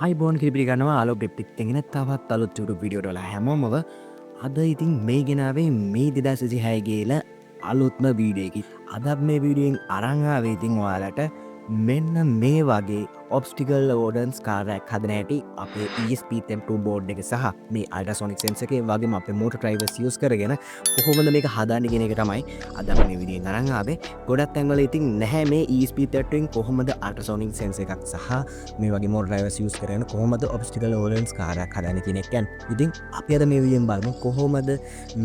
අයිබෝන් කිරිපි ගන්නවා අලෝ පෙප්ටික් ತೆගෙන තවත් අලුත් YouTube වීඩියෝ වල හැමෝමව අද ඉතින් මේ ගෙනාවේ මේ 2026 ගේල අලුත්ම වීඩියෝ එකක්. අද මේ වීඩියෝෙන් අරන් ආවේ ඉතින් ඔයාලට මෙන්න මේ වගේ ඔබ්ස්ටිකල් ඕඩන්ස් කාර්යයක් හදන හැටි අපේ ESP32 බෝඩ් එක සහ මේ අල්ට්‍රාසොනික් සෙන්සර් එකේ වගේම අපේ මෝටර් ඩ්‍රයිවර්ස් යූස් කරගෙන කොහොමද මේක හදන්නේ කියන එක තමයි අද අපි මේ වීඩියෝෙන් අරන් ආවේ. ගොඩක් තැන්වල ඉතින් නැහැ මේ ESP32 න් කොහොමද අල්ට්‍රාසොනික් සෙන්සර් එකක් සහ මේ වගේ මෝටර් ඩ්‍රයිවර්ස් යූස් කරගෙන කොහොමද ඔබ්ස්ටිකල් ඕඩන්ස් කාර්යයක් හදන්නේ කියන එක ගැන. ඉතින් අපි අද මේ වීඩියෝෙන් බලමු කොහොමද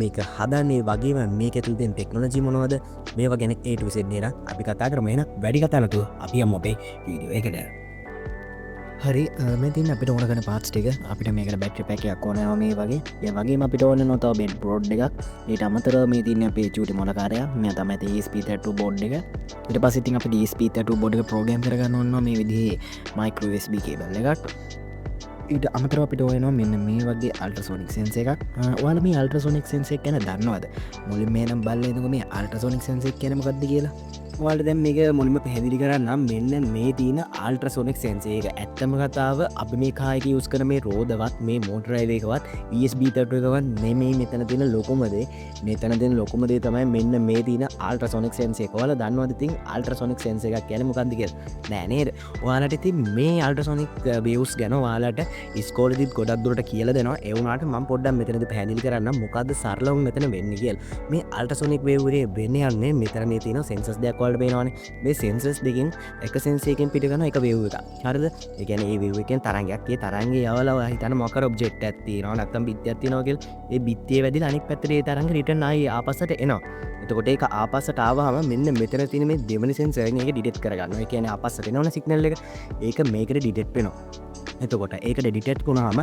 මේක හදන්නේ වගේම මේක ඇතුළේ තියෙන ටෙක්නොලොජි මොනවද මේවා ගැන A to Z නේද අපි කතා කරමු. එහෙනම් වැඩි කතා නැතුව අපි යමු අපේ වීඩියෝ එකට. හරි මෙතින් අපිට ඕනකන පාස් ටික අපිට මේකට බැට්‍රි පැක් එකක් ඕනවා මේ වගේ. ඒ වගේම අපිට ඕන නොතව බෙඩ් බෝඩ් එකක්. ඊට අමතරව මේ තියෙන අපේ චූටි මොලකාරය මේ තමයි ESP32 බෝඩ් එක. ඊට පස්සේ ඉතින් අපිට ESP32 බෝඩ් එක ප්‍රෝග්‍රෑම් කරගන්න ඕන මේ විදිහේ මයික්‍රෝ USB කේබල් එකක්. ඊට අමතරව අපිට ඕනවා මෙන්න මේ වගේ අල්ට්‍රාසොනික් සෙන්සර් එකක්. ඔයාලා මේ අල්ට්‍රාසොනික් සෙන්සර් එක ගැන දන්නවද? මුලින්ම එනම් බලලා ඉඳන් මේ අල්ට්‍රාසොනික් සෙන්සර් එක කියන්නේ මොකක්ද කියලා. ඔයාලට දැන් මේක මුලින්ම පැහැදිලි කරන්නම්. මෙන්න මේ තියෙන අල්ට්‍රාසොනික් සෙන්සර් එක ඇත්තම කතාව අපි මේ කායක යූස් කරන මේ රෝදවත් මේ මෝටර් ඩ්‍රයිවර් එකවත් ESP32 එකවත් නෙමෙයි මෙතන තියෙන ලොකුම දේ. මෙතන තියෙන ලොකුම දේ තමයි මෙන්න මේ තියෙන අල්ට්‍රාසොනික් සෙන්සර් එක. ඔයාලා දන්නවද ඉතින් අල්ට්‍රාසොනික් සෙන්සර් එකක් කියන්නේ මොකක්ද කියලා? නෑ නේද? ඔයාලට ඉතින් මේ අල්ට්‍රාසොනික් වේව්ස් ගැන ඔයාලට ඉස්කෝලේදීත් ගොඩක් දුරට කියලා දෙනවා. ඒ වුණාට මම පොඩ්ඩක් මෙතනදී පැහැදිලි කරන්නම් මොකද්ද සරලවම මෙතන වෙන්නේ කියලා. මේ අල්ට්‍රාසොනික් වේව් එකේ වෙන්නේ යන්නේ මෙතන මේ තියෙන සෙන්සර්ස් දෙකක් වලට පේනවනේ. මේ සෙන්සර්ස් දෙකෙන් එක සෙන්සර් එකකින් පිට කරන එක වේව් එකක්. හරිද? ඒ කියන්නේ මේ වේව් එකෙන් තරංගයක්. ඒ තරංගේ යවලා ඔයා හිතන මොකර ඔබ්ජෙක්ට් එකක් තියෙනවා නැත්නම් බිත්තියක් තියෙනවා කියලා. ඒ බිත්තියේ වැදිලා අනිත් පැත්තට ඒ තරංග රිටර්න් ආයි ආපස්සට එනවා. එතකොට ඒක ආපස්සට ආවහම මෙන්න මෙතන තියෙන මේ දෙවෙනි සෙන්සර් එකෙන් ඒක ඩිටෙක්ට් කරගන්නවා. ඒ කියන්නේ ආපස්සට එනවනේ සිග්නල් එක. ඒක මේකට ඩිටෙක්ට් වෙනවා. එතකොට ඒකට ඩිටෙක්ට් වුණාම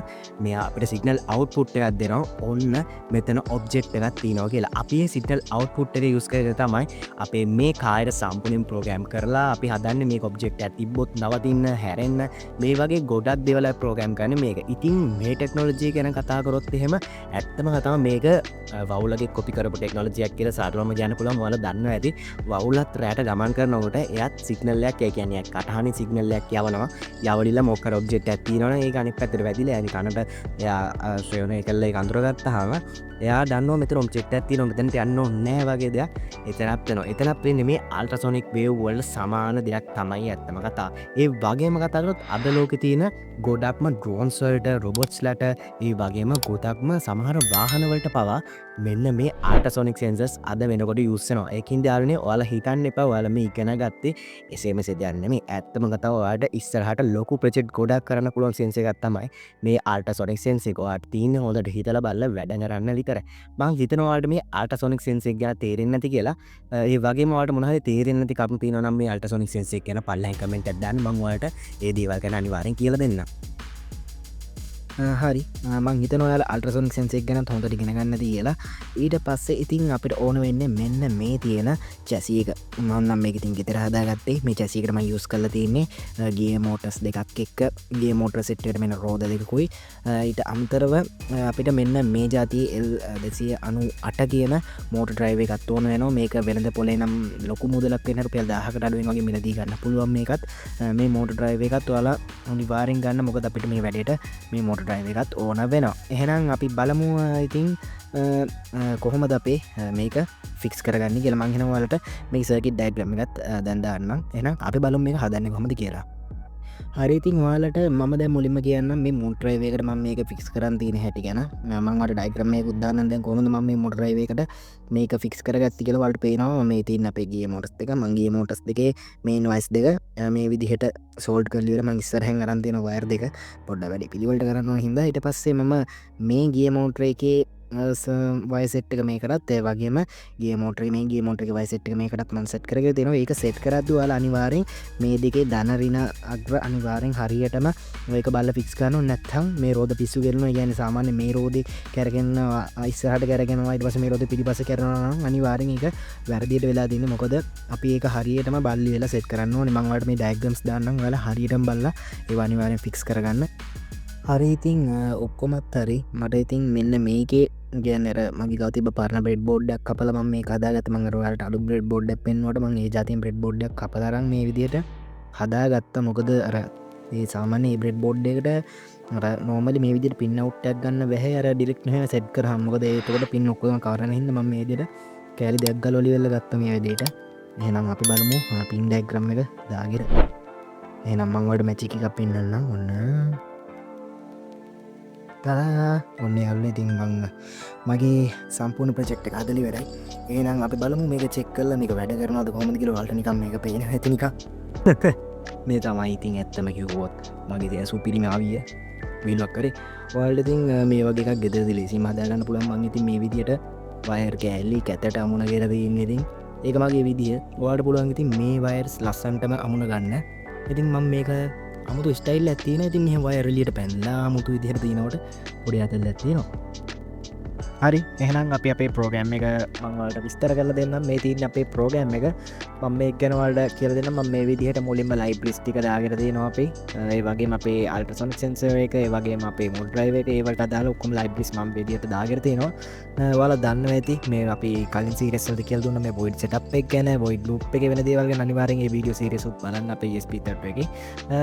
මෙයා අපිට සිග්නල් අවුට්පුට් එකක් දෙනවා. ඔන්න මෙතන ඔබ්ජෙක්ට් එකක් තියෙනවා කියලා. අපි මේ සිග්නල් අවුට්පුට් එක යූස් කරගෙන තමයි අපේ මේ කායර සම්පූර්ණයෙන් ප්‍රෝග්‍රෑම් කරලා අපි හදන්නේ මේක ඔබ්ජෙක්ට් එකක් තිබ්බොත් නවතින්න හැරෙන්න මේ වගේ ගොඩක් දේවල් ප්‍රෝග්‍රෑම් කරන්නේ මේක. ඉතින් මේ ටෙක්නොලොජි ගැන කතා කරොත් එහෙම ඇත්තම කතාව මේක වවුලගේ කොපි කරපු ටෙක්නොලොජියක් කියලා සාරවම කියන්න පුළුවන්. ඔයාලා දන්නවා ඇති වවුලත් රැට ගමන් කරනකොට එයාත් සිග්නල් එකක් ඒ කියන්නේ කටහඬින් සිග්නල් එකක් යවනවා. යවලිලා මොකක් කර ඔබ්ජෙක්ට් එකක් තියෙනවනේ ඒක අනිත් පැත්තට වැදිලා යනි කනට එයා ශ්‍රේණය කළා ඒක අඳුරගත්තාම එයා දන්නවා මෙතන ඔබ්ජෙක්ට් එකක් තියෙනවා මෙතනට යන්න ඕනේ නැහැ වගේ දෙයක් එතනක් වෙනවා. එතනක් වෙන්නේ මේ අල්ට්‍රාසොනික් වේව් වල සමාන දෙයක් තමයි ඇත්තම කතාව. ඒ වගේම කතා කරොත් අද ලෝකේ තියෙන ගොඩක්ම ඩ්‍රෝන්ස් වලට රොබොට්ස්ලට ඒ වගේම ගොඩක්ම සමහර වාහන වලට පවා මෙන්න මේ අල්ට්‍රාසොනික් සෙන්සර්ස් අද වෙනකොට යූස් වෙනවා. ඒකින්ද යාළුවනේ ඔයාලා හිතන්න එපා ඔයාලා මේ ඉගෙන ගත්තේ එසේ මෙසේ දෙයක් නෙමෙයි. ඇත්තම කතාව ඔයාලට ඉස්සරහට ලොකු ප්‍රොජෙක්ට් ගොඩක් කරන්න පුළුවන් සෙන්සර් එකක් තමයි මේ අල්ට්‍රාසොනික් සෙන්සර් එක. ඔයාලට තියෙන්නේ හොඳට හිතලා බලලා වැඩ කරන්න විතරයි. මං හිතනවා ඔයාලට මේ අල්ට්‍රාසොනික් සෙන්සර් එක ගැන තේරෙන්නේ නැති කියලා. ඒ වගේම ඔයාලට මොනවා හරි තේරෙන්නේ නැති කරුණු තියෙනවා නම් මේ අල්ට්‍රාසොනික් සෙන්සර් එක ගැන පල්ලෙහාන් කමෙන්ට් එකක් දාන්න. මං ඔයාලට ඒ දේවල් ගැන අනිවාර්යෙන් කියලා දෙන්නම්. හරි මං හිතන ඔයාල අල්ට්‍රාසොනික් සෙන්සර් එක ගැන හොඳට ඉගෙන ගන්න කියලා. ඊට පස්සේ ඉතින් අපිට ඕන වෙන්නේ මෙන්න මේ තියෙන චැසි එක. මම නම් මේක ඉතින් ගෙදර හදාගත්තේ. මේ චැසි එකට මම යූස් කරලා තියෙන්නේ ගියර් මෝටර්ස් දෙකක් එක්ක ගියර් මෝටර් සෙට් එකට මෙන්න රෝද දෙකකුයි. ඊට අමතරව අපිට මෙන්න මේ જાතියේ L298 කියන මෝටර් ඩ්‍රයිවර් එකක් ඕන වෙනවා. මේක වෙනද පොලේ නම් ලොකු මුදලක් වෙන රුපියල් 1000කට අඩුවෙන් වගේ මිලදී ගන්න පුළුවන් මේකත්. මේ මෝටර් ඩ්‍රයිවර් එකත් ඔයාලා අනිවාර්යෙන් ගන්න. මොකද අපිට මේ වැඩේට මේ මෝටර් ඩ්‍රයිවර් එකත් ඕන වෙනවා. එහෙනම් අපි බලමු ඉතින් කොහොමද අපේ මේක ෆික්ස් කරගන්නේ කියලා. මං හිතනවා ඔයාලට මේ සර්කිට් ඩයග්‍රෑම් එකත් දැන් දාන්නම්. එහෙනම් අපි බලමු මේක හදන්නේ කොහොමද කියලා. හරි ඉතින් ඔයාලට මම දැන් මුලින්ම කියන්නම් මේ මෝටර් ඩ්‍රයිවර් එකට මම මේක ෆික්ස් කරන් තියෙන හැටි ගැන. මම ඔයාලට ඩයග්‍රෑම් එකක් දාන්නම් දැන් කොහොමද මම මේ මෝටර් ඩ්‍රයිවර් එකට මේක ෆික්ස් කරගත්තේ කියලා. ඔයාලට පේනවා මේ තියෙන අපේ ගියර් මෝටර්ස් දෙක. මං ගියර් මෝටර්ස් දෙකේ මේන් වයිස් දෙක මේ විදිහට සෝල්ඩ් කරලා ඉවර. මං ඉස්සරහෙන් අරන් තියෙන වයර් දෙක පොඩ්ඩක් වැඩි පිළිවෙලට කරන්න ඕන හින්දා ඊට පස්සේ මම මේ ගියර් මෝටර් එකේ වයසෙට් එක මේකටත් ඒ වගේම ගියර් මෝටරේ මේ ගියර් මෝටර් එකේ වයසෙට් එක මේකටත් මම සෙට් කරගෙන තියෙනවා. ඒක සෙට් කරද්දී ඔයාලා අනිවාර්යෙන් මේ දෙකේ ධන ඍණ අග්‍ර අනිවාර්යෙන් හරියටම මේක බලලා ෆික්ස් කරන්න ඕනේ. නැත්නම් මේ රෝද පිස්සු ගෙලනවා. ඒ කියන්නේ සාමාන්‍ය මේ රෝදේ කරගෙන ඉස්සරහට කරගෙනවා ඊට පස්සේ මේ රෝදේ පිටිපස්ස කරනවා නම් අනිවාර්යෙන් ඒක වැරදියට වෙලා තියෙන්නේ. මොකද අපි ඒක හරියටම බල්ලි වෙලා සෙට් කරන්න ඕනේ. මම ඔයාලට මේ ඩයග්‍රෑම්ස් දාන්නම්. ඔයාලා හරියටම බලලා ඒව අනිවාර්යෙන් ෆික්ස් කරගන්න. හරි ඉතින් ඔක්කොමත් හරි. මට ඉතින් මෙන්න මේකේ කියන්නේ මගේ ගාව තිබ්බ පරණ බ්‍රෙඩ් බෝඩ් එකක් කපලා මම මේක හදාගත්තා. මම අර ඔයාලට අලුත් බ්‍රෙඩ් බෝඩ් එකක් පෙන්නුවට මම ඒ જાතියෙන් බ්‍රෙඩ් බෝඩ් එකක් කපලා අරන් මේ විදියට හදාගත්තා. මොකද අර ඒ සාමාන්‍ය බ්‍රෙඩ් බෝඩ් එකට නෝමලි මේ විදිහට පින් අවුට් එකක් ගන්න බැහැ අර ඩිරෙක්ට් නැහැ සෙට් කරාම මොකද ඒකට පින් ඔක්කොම කවරන හින්දා මම මේ විදිහට කෑලි දෙකක් ගාලා ඔලි වෙල්ල ගත්තා මේ විදිහට. එහෙනම් අපි බලමු පින් ඩයග්‍රෑම් එක දාගෙන. එහෙනම් මම ඔයාලට මැජික් එකක් පෙන්නන්නම්. ඔන්න ඔන්න යාළුවනේ ඉතින් මම මගේ සම්පූර්ණ ප්‍රොජෙක්ට් එක හදලි වැඩයි. එහෙනම් අපි බලමු මේක චෙක් කරලා මේක වැඩ කරනවද කොහොමද කියලා ඔයාලට නිකන් මේක පේනවා ඇති නිකන්. මේ තමයි ඉතින් ඇත්තම කිව්වොත් මගේ තිය සුපිරිම ආවිය වීලක් කරේ. ඔයාලට ඉතින් මේ වගේ එකක් ගෙදරදී ලේසියෙන් හදාගන්න පුළුවන්. මම ඉතින් මේ විදියට වයර් කෑලි කැතට අමුණ කියලා තියෙන්නේ. ඉතින් ඒක මගේ විදිය. ඔයාලට පුළුවන් ඉතින් මේ වයර්ස් ලස්සන්ටම අමුණ ගන්න. ඉතින් මම මේක අමුතු ස්ටයිල් එකක් තියෙනවා. ඉතින් මෙහෙම වයර් එළියට පැනලා අමුතු විදිහට තිනකොට පොඩි අතල්ලක් තියෙනවා. හරි එහෙනම් අපි අපේ ප්‍රෝග්‍රෑම් එක මම ඔයාලට විස්තර කරලා දෙන්නම්. මේ තියෙන අපේ ප්‍රෝග්‍රෑම් එක මම මේක ගැන ඔයාලට කියලා දෙන්නම්. මම මේ විදිහට මුලින්ම ලයිබ්‍රරිස් ටික දාගෙන තියෙනවා අපි. ඒ වගේම අපේ අල්ට්‍රාසොනික් සෙන්සර් එක, ඒ වගේම අපේ මොඩ් ඩ්‍රයිවර් එක, ඒවට අදාළ ඔක්කොම ලයිබ්‍රරිස් මම මේ විදිහට දාගෙන තියෙනවා. ඔයාලා දන්නවා ඇති මේ අපි කලින් සීරීස් වලදී කියලා දුන්න මේ void setup එක ගැන, void loop එකේ වෙන දේවල් ගැන අනිවාර්යෙන් මේ වීඩියෝ සීරීස් උත් බලන්න අපේ ESP32 එකේ.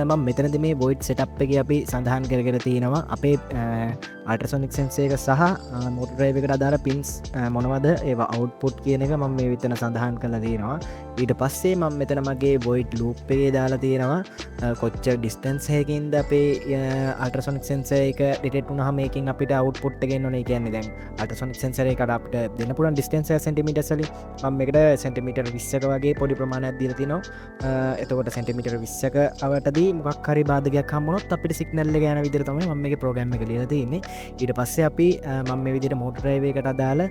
මම මෙතනදී මේ void setup එකේ අපි සඳහන් කරගෙන තියෙනවා අපේ අල්ට්‍රාසොනික් සෙන්සර් එක සහ මොඩ් ඩ්‍රයිවර් එකට අදාළ පින්ස් මොනවද ඒවා අවුට්පුට් කියන එක මම මේ විතර සඳහන් කරලා තියෙනවා. ඊට පස්සේ මම මෙතන මගේ void loop එකේ දාලා තියෙනවා කොච්චර ඩිස්ටන්ස් එකකින්ද අපේ අල්ට්‍රාසොනික් සෙන්සර් එක ඩිටෙක්ට් වුණාම මේකෙන් අපිට අවුට්පුට් එක එන්න ඕනේ. ඒ කියන්නේ දැන් අල්ට්‍රාසොනික් සෙන්සර් එකට අපිට දෙන්න පුළුවන් ඩිස්ටන්ස් එක සෙන්ටිමීටර්ස් වලින් මම මේකට සෙන්ටිමීටර් 20ක වගේ පොඩි ප්‍රමාණයක් දීලා තිනවා. එතකොට සෙන්ටිමීටර් 20ක අවටදී මොකක් හරි බාධකයක් හම්බුනොත් අපිට සිග්නල් එක යන විදිහට තමයි මම මේකේ ප්‍රෝග්‍රෑම් එක ලියලා තියෙන්නේ. ඊට පස්සේ අපි මම මේ විදිහට මොඩ් ඩ්‍රයිවර් එකට අදාළ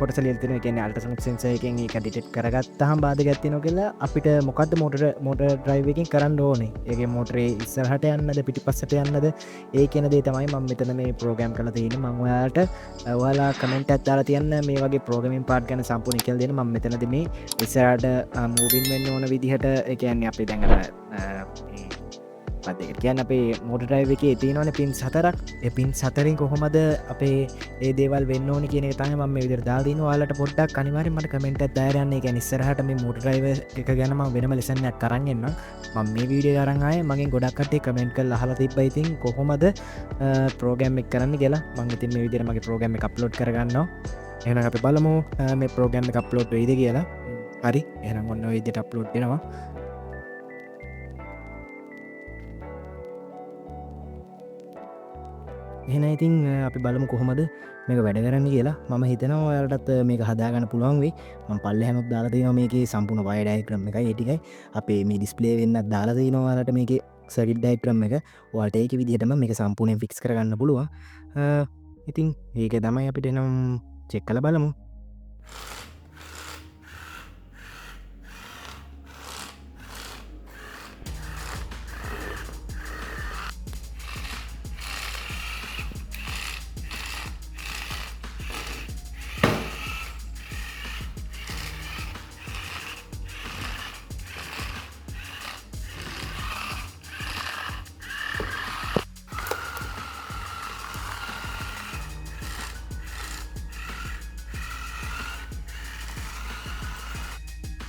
කොටස ලියලා තිනවා. ඒ කියන්නේ අල්ට්‍රාසොනික් සෙන්සර් එකෙන් ඒක ඩිටෙක්ට් කරගත්තාම බාධකයක් තියෙනවා කියලා අපිට මොකද්ද මොටර් ඩ්‍රයිවර් එකෙන් කරන්න ඕනේ. ඒකේ මොටරේ ඉස්සරහට යන්නද පිටිපස්සට යන්නද ඒ කියන දේ තමයි මම මෙතන මේ ප්‍රෝග්‍රෑම් කරලා තියෙන්නේ. මම ඔයාලා කමෙන්ට් එකක් දාලා තියන්න මේ වගේ ප්‍රෝග්‍රෑමින් පාර්ට් ගැන සම්පූර්ණ කියලා දෙන්න. මම මෙතනදී මේ ඉස්සරහට මූවින් වෙන්න ඕන විදිහට ඒ කියන්නේ අපි දැන් අර කියන්න අපේ මොඩ් ඩ්‍රයිවර් එකේ තියෙනවනේ පින්ස් 4ක්. ඒ පින්ස් 4න් කොහොමද අපේ ඒ දේවල් වෙන්න ඕනේ කියන එක තමයි මම මේ විදිහට දාලා තිනවා. ඔයාලට පොඩ්ඩක් අනිවාර්යෙන් මට කමෙන්ට් එකක් දාලා යන්න. ඒ කියන්නේ ඉස්සරහට මේ මොඩ් ඩ්‍රයිවර් එක ගැන මම වෙනම ලෙසන් එකක් අරන් එන්නම්. මම මේ වීඩියෝ එක අරන් ආයේ මගෙන් ගොඩක් කට්ටිය කමෙන්ට් කරලා අහලා තිබ්බා ඉතින් කොහොමද ප්‍රෝග්‍රෑම් එක කරන්න කියලා. මම ඉතින් මේ විදිහට මගේ ප්‍රෝග්‍රෑම් එක අප්ලෝඩ් කරගන්නවා. එහෙනම් අපි බලමු මේ ප්‍රෝග්‍රෑම් එක අප්ලෝඩ් වෙයිද කියලා. හරි එහෙනම් ඔන්න ඔය විදිහට අප්ලෝඩ් වෙනවා. එහෙනම් ඉතින් අපි බලමු කොහොමද මේක වැඩ කරන්නේ කියලා. මම හිතනවා ඔයාලටත් මේක හදාගන්න පුළුවන් වෙයි. මම පල්ලෙහැමත් දාලා තියෙනවා මේකේ සම්පූර්ණ වයර් ඩයග්‍රෑම් එකයි. ඒ ටිකයි අපේ මේ ඩිස්ප්ලේ වෙන්නත් දාලා තියෙනවා ඔයාලට මේකේ සර්කිට් ඩයග්‍රෑම් එක. ඔයාලට ඒකේ විදිහටම මේක සම්පූර්ණයෙන් ෆික්ස් කරගන්න පුළුවන්. ඉතින් ඒක තමයි අපිට එනම් චෙක් කරලා බලමු.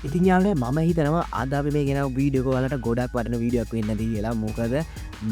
ඉතින් යාළුවනේ මම හිතනවා අද අපි මේ ගෙනාව වීඩියෝ එක ඔයාලට ගොඩක් වටින වීඩියෝ එකක් වෙන්න ඇති කියලා. මොකද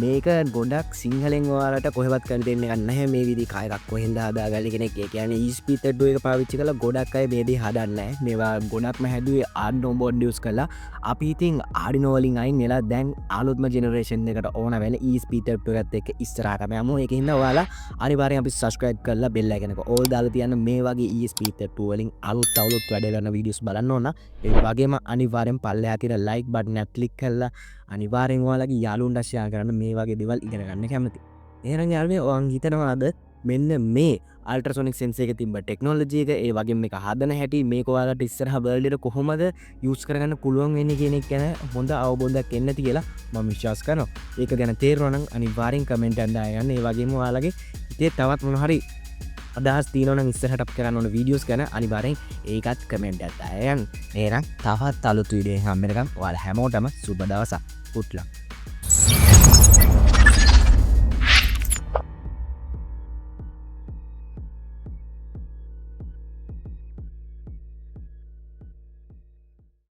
මේක ගොඩක් සිංහලෙන් ඔයාලට කොහෙවත් කරන්න දෙන්නේ නැහැ. මේ විදිහේ කායයක් කොහෙන්ද හදාගන්නේ කෙනෙක්. ඒ කියන්නේ ESP32 එක පාවිච්චි කරලා ගොඩක් අය මේ දේ හදන්නේ නැහැ. මේවා ගොඩක්ම හැදුවේ Arduino board use කරලා. අපි ඉතින් Arduino වලින් අයින් වෙලා දැන් අලුත්ම ජෙනරේෂන් එකට ඕන වෙන ESP32 එකත් එක්ක ඉස්සරහටම යමු. ඒකින්ද ඔයාලා අනිවාර්යෙන් අපි subscribe කරලා bell icon එක all දාලා තියන්න. මේ වගේ ESP32 වලින් අලුත් වැඩ කරන වීඩියෝස් බලන්න ඕන. ඒ වගේම අනිවාර්යෙන් පල්ලෙහා තියෙන like button එක click කරලා අනිවාර්යෙන් ඔයාලගේ යාළුවන්ට share කරන්න මේ වගේ දේවල් ඉගෙන ගන්න කැමති. එහෙනම් යාළුවනේ ඔයන් හිතනවාද මෙන්න මේ අල්ට්‍රාසොනික් සෙන්සර් එකේ තිබ්බ ටෙක්නොලොජි එක ඒ වගේම මේක හදන හැටි මේක ඔයාලට ඉස්සරහා වර්ල්ඩ් එකට කොහොමද යූස් කරගන්න පුළුවන් වෙන්නේ කියන එක ගැන හොඳ අවබෝධයක් එන්න ඇති කියලා මම විශ්වාස කරනවා. ඒක ගැන තේරුණා නම් අනිවාර්යෙන් කමෙන්ට් එකක් දාන්න. ඒ වගේම ඔයාලගේ ඉතින් තවත් මොන හරි අදහස් තියෙනවා නම් ඉස්සරහට අප් කරන්න ඕන වීඩියෝස් ගැන අනිවාර්යෙන් ඒකත් කමෙන්ට් එකක් දාන්න. එහෙනම් තවත් අලුත් වීඩියෝ එකක් හම්බ වෙනකම් ඔයාලා හැමෝටම සුබ දවසක්. good luck.